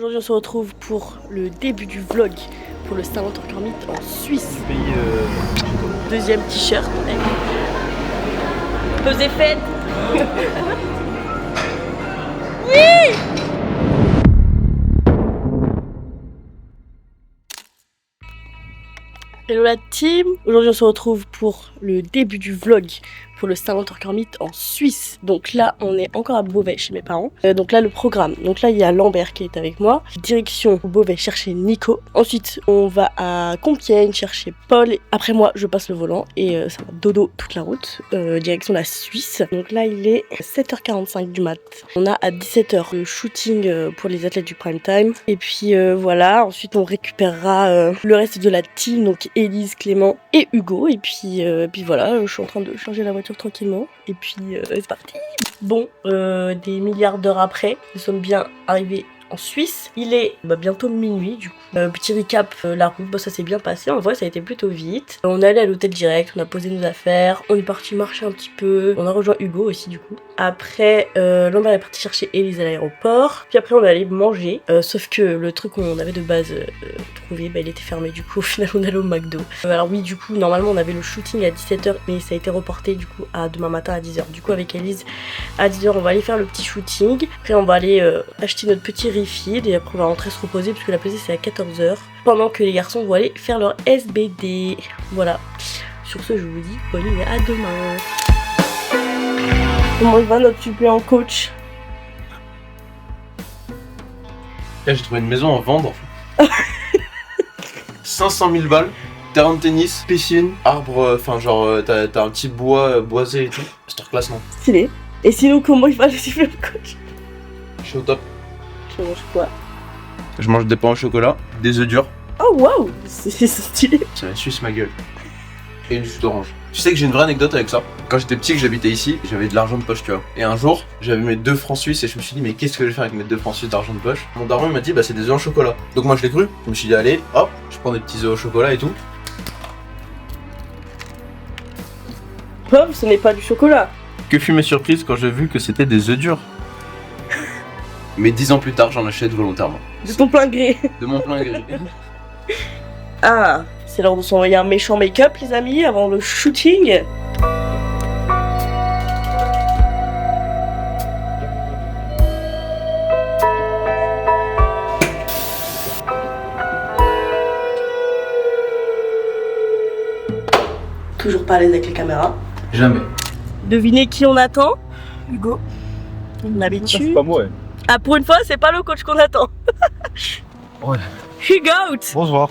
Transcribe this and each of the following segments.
Aujourd'hui on se retrouve pour le début du vlog pour le Saint-Valentin Meet en Suisse. Deuxième t-shirt. Faisez fête. Oui. Hello la team. Aujourd'hui on se retrouve pour le début du vlog pour le Saint-Valentin Meet en Suisse. Donc là on est encore à Beauvais chez mes parents. Donc là le programme. Donc là il y a Lambert qui est avec moi. Direction Beauvais chercher Nico. Ensuite on va à Compiègne chercher Paul. Après moi je passe le volant et ça va dodo toute la route. Direction la Suisse. Donc là il est 7h45 du mat. On a à 17h le shooting pour les athlètes du prime time. Et puis voilà. Ensuite on récupérera le reste de la team. Donc Élise, Clément et Hugo. Et puis voilà, je suis en train de changer la voiture tranquillement. Et puis c'est parti. Bon, des milliards d'heures après, nous sommes bien arrivés en Suisse. Il est bientôt minuit du coup. Petit recap, la route, ça s'est bien passé. En vrai, ça a été plutôt vite. On est allé à l'hôtel direct, on a posé nos affaires, on est parti marcher un petit peu. On a rejoint Hugo aussi du coup. Après, Lambert est parti chercher Élise à l'aéroport. Puis après, on est allé manger. Sauf que le truc qu'on avait de base trouvé, il était fermé. Du coup, au final, on est allé au McDo. Alors oui, du coup, normalement, on avait le shooting à 17h, mais ça a été reporté du coup à demain matin à 10h. Du coup, avec Élise, à 10h, on va aller faire le petit shooting. Après, on va aller acheter notre petit refill et après, on va rentrer se reposer puisque la pesée c'est à 14h. Pendant que les garçons vont aller faire leur SBD. Voilà. Sur ce, je vous dis bonne nuit, à demain. Comment il va notre suppléant coach? Là, j'ai trouvé une maison à vendre. 500 000 balles, terrain de tennis, piscine, arbre, enfin genre t'as un petit bois boisé et tout. Masterclass, non? Stylé. Et sinon, comment il va le suppléant coach? Je suis au top. Tu manges quoi? Je mange des pains au chocolat, des œufs durs. Oh waouh, c'est stylé. Ça me suce ma gueule. Et une jus d'orange. Tu sais que j'ai une vraie anecdote avec ça. Quand j'étais petit, que j'habitais ici, j'avais de l'argent de poche, tu vois. Et un jour, j'avais mes 2 francs suisses et je me suis dit, mais qu'est-ce que je vais faire avec mes 2 francs suisses d'argent de poche? Mon daron il m'a dit, c'est des œufs en chocolat. Donc moi je l'ai cru. Je me suis dit, allez, hop, je prends des petits œufs au chocolat et tout. Pauvre, ce n'est pas du chocolat. Que fut ma surprise quand j'ai vu que c'était des œufs durs. Mais 10 ans plus tard, j'en achète volontairement. De ton plein gré. De mon plein gré. Ah, c'est l'heure de s'envoyer un méchant make-up, les amis, avant le shooting. Toujours pas à l'aise avec les caméras. Jamais. Devinez qui on attend? Hugo. L'habitude. C'est pas moi. Ouais. Ah, pour une fois, c'est pas le coach qu'on attend. Ouais. Hugo. Bonsoir.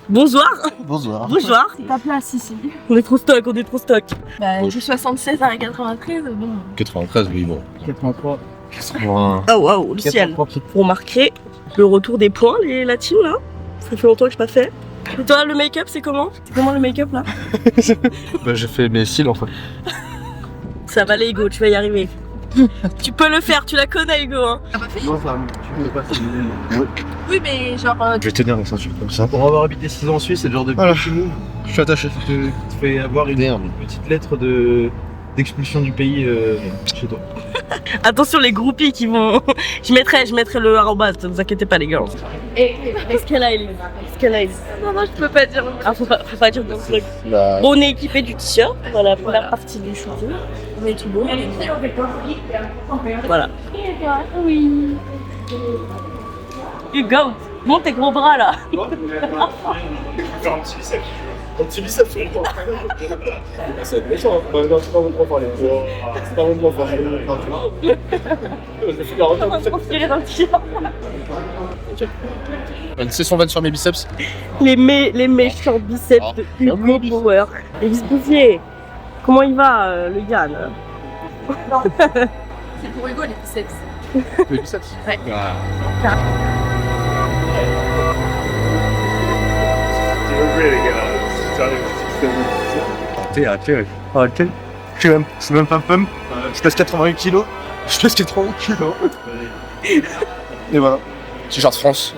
Bonsoir. Bonsoir. Bonsoir. C'est ta place ici. On est trop stock, on est trop stock. Bah, du 76 à la 93, bon. 93, oui, bon. 83. 81. Oh waouh, le ciel. 83. Vous remarquerez le retour des points, la team là. Ça fait longtemps que je pas fait. Et toi, le make-up, c'est comment? C'est comment le make-up là? J'ai fait mes cils en fait. Ça va aller, Hugo, tu vas y arriver. Tu peux le faire, tu la connais, Hugo. Hein. Non, ça, tu peux pas ouais. Oui, mais genre. Je vais tenir la ceinture comme ça. Pour avoir habité 6 ans en Suisse, c'est le genre de Voilà. petit move Je suis attaché. qui te fait avoir une petite lettre d'expulsion du pays chez toi. Attention, les groupies qui vont. je mettrai le arrobas, ne vous inquiétez pas, les gars. Est-ce qu'elle a Elise? Est-ce qu'elle a Elise? Non, je peux pas dire. Ah, faut pas dire de trucs. Bah, Bon, on est équipé du t-shirt, voilà, pour la partie du shooting. On est tout beau. Voilà. Oui. Hugo, monte tes gros bras là. faire un petit biceps. Un petit biceps, c'est bon. Ça va être méchant, hein. Non, c'est pas mon point fort, les gars. C'est pas mon point fort. Je vais finir en On va se transpirer dans le t-shirt. Une session vanne sur mes biceps. Les méchants biceps de Hugo Power. Élise Bouvier, comment il va, le Yann? C'est pour Hugo les biceps. Les biceps? Ouais. Ah. Arrêtez. Je suis même pas pomme. Je pèse 88 kilos. Et voilà. T-shirt France.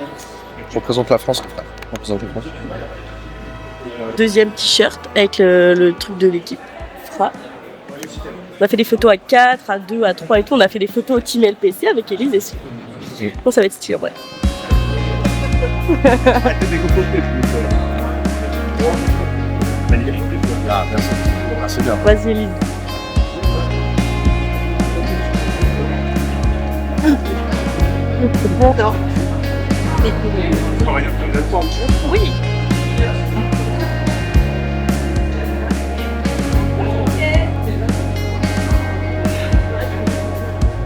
Je représente la France, frère. Je représente la France. Deuxième t-shirt avec le truc de l'équipe. Fra. On a fait des photos à 4, à 2, à 3 et tout. On a fait des photos au team LPC avec Élise et Sylvie. Bon, ça va être stylé en vrai. Ah, merci. Merci bien. Vas-y, Elise. J'adore. Oui.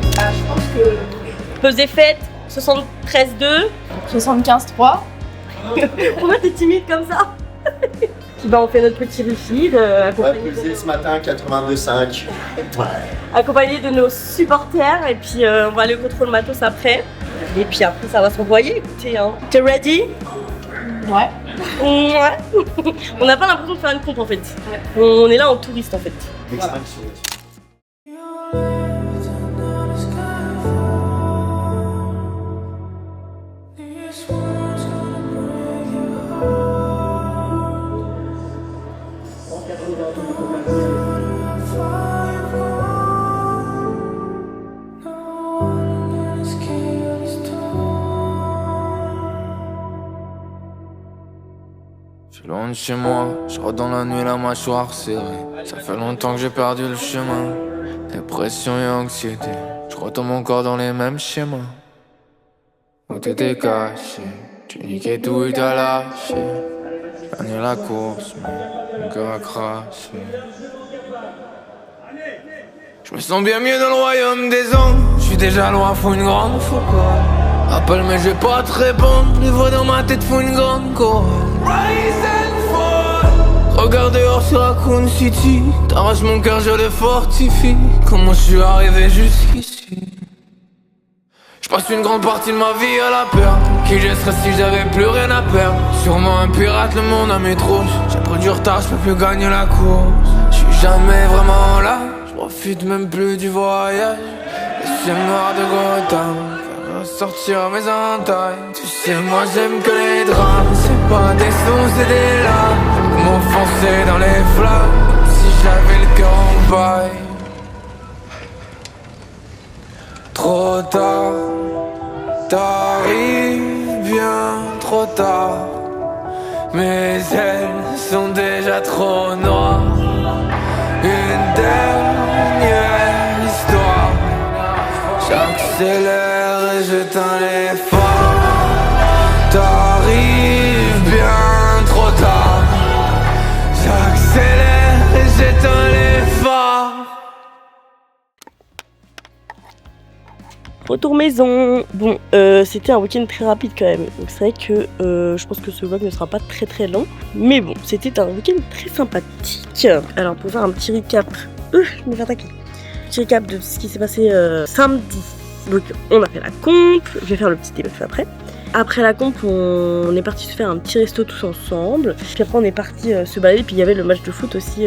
Je pense que pesée faite, 73,2. 75,3. Pourquoi t'es timide comme ça? Bah, on fait notre petit refill accompagné, Ce matin 82,5. accompagné de nos supporters et puis on va aller au contrôle matos après. Et puis après ça va s'envoyer, écoutez hein. T'es ready? Ouais. Ouais. On n'a pas l'impression de faire une comp en fait. On est là en touriste en fait. Extinction. Je suis loin de chez moi, je rentre dans la nuit la mâchoire serrée. Ça fait longtemps que j'ai perdu le chemin. Dépression et anxiété, je retombe encore dans les mêmes schémas. Où t'étais caché, tu niquais tout et t'as lâché. Gagné la course, mais mon cœur a craché. Je me sens bien mieux dans le royaume des anges. Je suis déjà loin, faut une grande foucault. Appelle mais je vais pas te répondre. Les voix dans ma tête font une grande chorale. Rise and fall. Regarde dehors sur Raccoon City. T'arraches mon cœur, je le fortifie. Comment je suis arrivé jusqu'ici? Je passe une grande partie de ma vie à la peur. Qui je serais si j'avais plus rien à perdre? Sûrement un pirate, le monde à mes trousses. J'ai pris du retard, je peux plus gagner la course. Je suis jamais vraiment là. Je profite même plus du voyage. Le ciel noir de Gotham sortir mes entailles. Tu sais moi j'aime que les drames. C'est pas des sons c'est des larmes. M'enfoncer dans les flammes comme si j'avais le cœur en paille. Trop tard, t'arrives bien trop tard. Mes ailes sont déjà trop noires. Une dernière histoire. J'accélère et j'éteins les phares. T'arrives bien trop tard. J'accélère et j'éteins les phares. Retour maison. Bon, c'était un week-end très rapide quand même. Donc c'est vrai que je pense que ce vlog ne sera pas très très long. Mais bon, c'était un week-end très sympathique. Alors pour faire un petit recap. Je me fais attaquer. Petit récap de ce qui s'est passé samedi. Donc on a fait la comp, je vais faire le petit débrief après. Après la comp, on est parti se faire un petit resto tous ensemble. Puis après on est parti se balader, puis il y avait le match de foot aussi,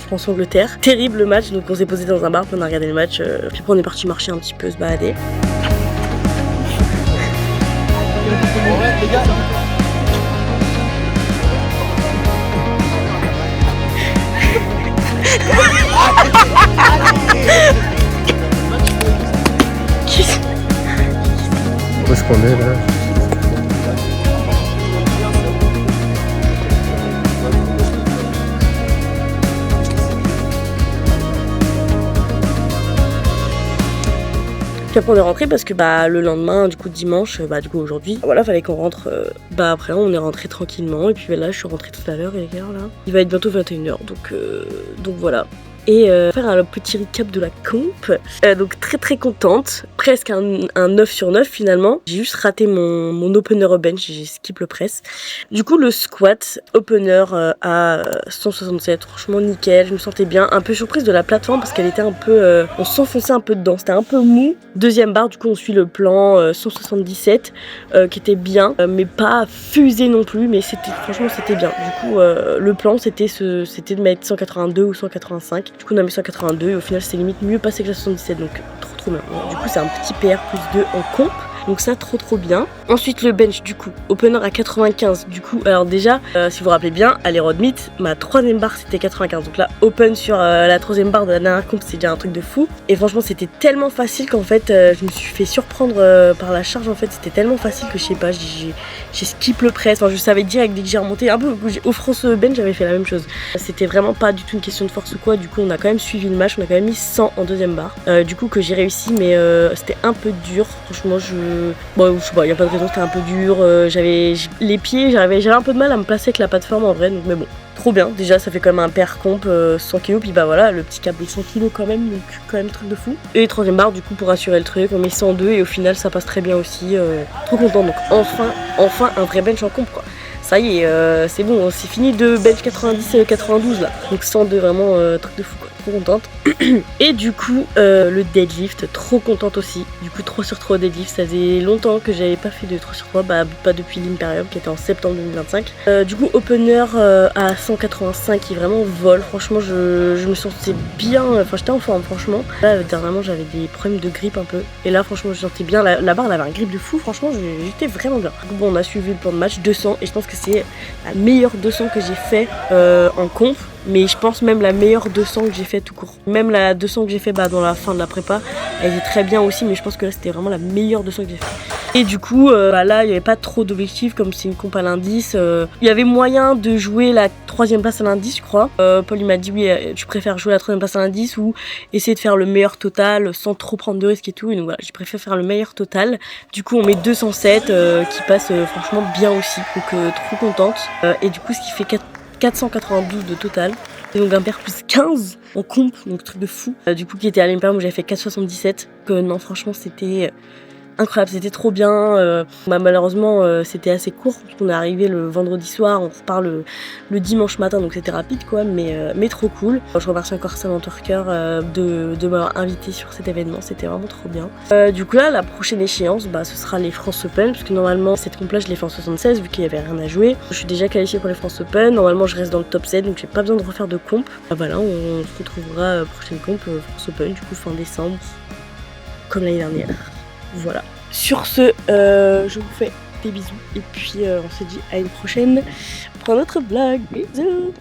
France-Angleterre. Terrible le match, donc on s'est posé dans un bar, puis on a regardé le match. Puis après on est parti marcher un petit peu, se balader. Où est-ce qu'on est là? Puis après on est rentré parce que le lendemain, du coup dimanche, du coup aujourd'hui, voilà, fallait qu'on rentre. Après on est rentré tranquillement et puis là je suis rentrée tout à l'heure et les gars là, il va être bientôt 21h donc voilà. Et faire un petit recap de la comp. Donc très très contente, presque un 9 sur 9 finalement. J'ai juste raté mon opener au bench, j'ai skip le press. Du coup le squat, opener à 167, franchement nickel, je me sentais bien. Un peu surprise de la plateforme parce qu'elle était un peu... on s'enfonçait un peu dedans, c'était un peu mou. Deuxième barre, du coup on suit le plan 177 qui était bien, mais pas fusé non plus, mais franchement c'était bien. Du coup le plan c'était de mettre 182 ou 185. Du coup on a mis 182 et au final c'était limite mieux passé que la 77, donc trop bien. Du coup c'est un petit PR plus 2 en comp. Donc ça trop bien. Ensuite le bench du coup, opener à 95 du coup. Alors déjà, si vous vous rappelez bien, à l'Hero Meet, ma 3ème barre c'était 95. Donc là, open sur la 3ème barre de la dernière comp, c'est déjà un truc de fou. Et franchement c'était tellement facile qu'en fait je me suis fait surprendre par la charge en fait. C'était tellement facile que je sais pas, j'ai skip le press. Enfin je savais direct dès que j'ai remonté un peu au France bench, j'avais fait la même chose. C'était vraiment pas du tout une question de force ou quoi. Du coup on a quand même suivi le match, on a quand même mis 100 en 2ème barre. Du coup que j'ai réussi, mais c'était un peu dur. Franchement bon, je sais pas, y a pas de raison, c'était un peu dur. J'avais les pieds, j'avais un peu de mal à me placer avec la plateforme en vrai, donc mais bon. Trop bien, déjà ça fait quand même un pair comp 100 kg, puis bah voilà, le petit câble de 100 kg quand même, donc quand même truc de fou. Et 3ème barre du coup pour assurer le truc, on met 102 et au final ça passe très bien aussi, trop content, donc enfin un vrai bench en comp quoi. Ça y est, c'est bon, c'est fini de bench 90 et 92 là, donc 102 vraiment truc de fou quoi, trop contente. Et du coup le deadlift, trop contente aussi, du coup 3 sur 3 au deadlift, ça faisait longtemps que j'avais pas fait de 3 sur 3, bah pas depuis l'Imperium qui était en septembre 2025. Du coup opener à 185 qui vraiment vole, franchement je me sentais bien, enfin j'étais en forme franchement. Là dernièrement j'avais des problèmes de grippe un peu, et là franchement je sentais bien, la barre elle avait un grip de fou, franchement j'étais vraiment bien. Du coup, bon on a suivi le plan de match 200 et je pense que c'est la meilleure 200 que j'ai fait en comp. Mais je pense même la meilleure 200 que j'ai fait tout court. Même la 200 que j'ai fait dans la fin de la prépa, elle était très bien aussi, mais je pense que là c'était vraiment la meilleure 200 que j'ai fait. Et du coup, là il n'y avait pas trop d'objectifs, comme c'est une comp à l'indice. Il y avait moyen de jouer la 3ème place à l'indice, je crois. Paul il m'a dit oui, tu préfères jouer la 3ème place à l'indice ou essayer de faire le meilleur total sans trop prendre de risques et tout. Et donc voilà, je préfère faire le meilleur total. Du coup on met 207 qui passe franchement bien aussi, donc trop contente. Et du coup ce qui fait 492 de total, et donc un pair plus 15 en comp, donc truc de fou. Du coup qui était à l'Imperium où j'avais fait 477, non franchement c'était incroyable, c'était trop bien. Malheureusement c'était assez court parce qu'on est arrivé le vendredi soir, on repart le dimanche matin, donc c'était rapide quoi, mais trop cool. Je remercie encore Samantha Worker de m'avoir invité sur cet événement, c'était vraiment trop bien. Du coup là la prochaine échéance ce sera les France Open, parce que normalement cette comp là je l'ai fait en 76 vu qu'il y avait rien à jouer. Je suis déjà qualifiée pour les France Open, normalement je reste dans le top 7 donc j'ai pas besoin de refaire de comp. Voilà, on se retrouvera prochaine comp France Open du coup fin décembre comme l'année dernière. Voilà. Sur ce, je vous fais des bisous et puis on se dit à une prochaine pour un autre vlog. Bisous.